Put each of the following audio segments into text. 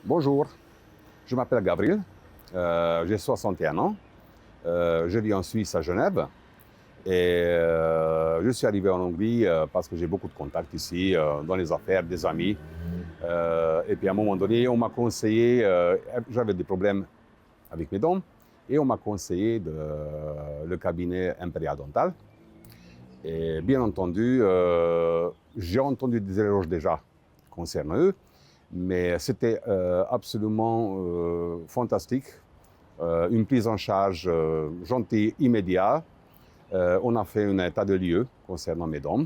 Bonjour, je m'appelle Gabriel, j'ai 61 ans, je vis en Suisse à Genève et je suis arrivé en Hongrie parce que j'ai beaucoup de contacts ici dans les affaires, des amis. Et puis à un moment donné, on m'a conseillé, j'avais des problèmes avec mes dents et on m'a conseillé le cabinet Imperial Dental. Et bien entendu, j'ai entendu des éloges déjà concernant eux, mais c'était absolument fantastique. Une prise en charge gentille, immédiate. On a fait un état de lieux concernant mes dents.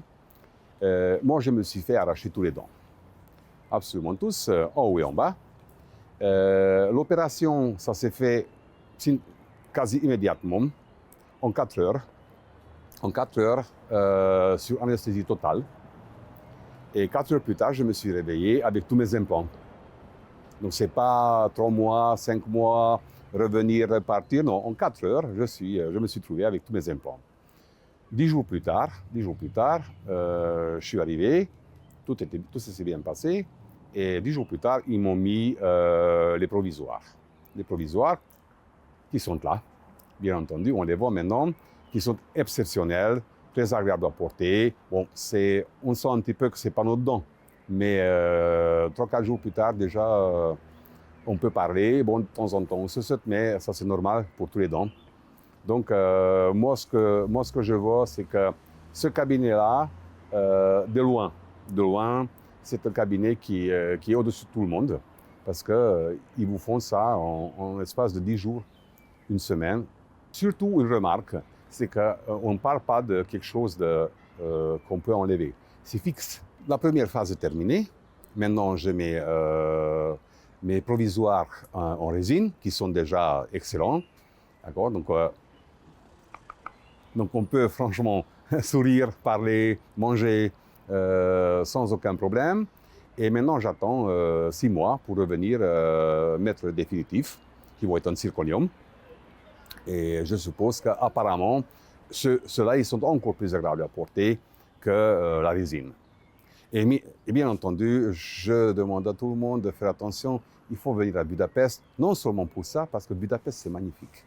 Moi, je me suis fait arracher tous les dents. Absolument tous, en haut et en bas. L'opération, ça s'est fait quasi immédiatement, en 4 heures. En 4 heures, sur anesthésie totale. Et 4 heures plus tard, je me suis réveillé avec tous mes implants. Donc, ce n'est pas 3 mois, 5 mois, revenir, repartir. Non, en 4 heures, je me suis trouvé avec tous mes implants. 10 jours plus tard, je suis arrivé, tout s'est bien passé. Et 10 jours plus tard, ils m'ont mis les provisoires. Les provisoires qui sont là, bien entendu, on les voit maintenant, qui sont exceptionnels, très agréables à porter. Bon, on sent un petit peu que ce n'est pas notre dent, mais 3-4 jours plus tard, déjà, on peut parler. Bon, de temps en temps, on se saute, mais ça, c'est normal pour tous les dents. Donc, moi, ce que je vois, c'est que ce cabinet-là, de loin, c'est un cabinet qui est au-dessus de tout le monde, parce qu'ils vous font ça en l'espace de 10 jours, une semaine. Surtout, une remarque, c'est qu'on ne parle pas de quelque chose qu'on peut enlever. C'est fixe. La première phase est terminée. Maintenant, j'ai mes provisoires en résine, qui sont déjà excellents. D'accord ? Donc, on peut franchement sourire, parler, manger sans aucun problème. Et maintenant, j'attends 6 mois pour revenir mettre le définitif, qui va être en zirconium. Et je suppose qu'apparemment, ceux-là, ils sont encore plus agréables à porter que la résine. Et bien entendu, je demande à tout le monde de faire attention. Il faut venir à Budapest, non seulement pour ça, parce que Budapest, c'est magnifique.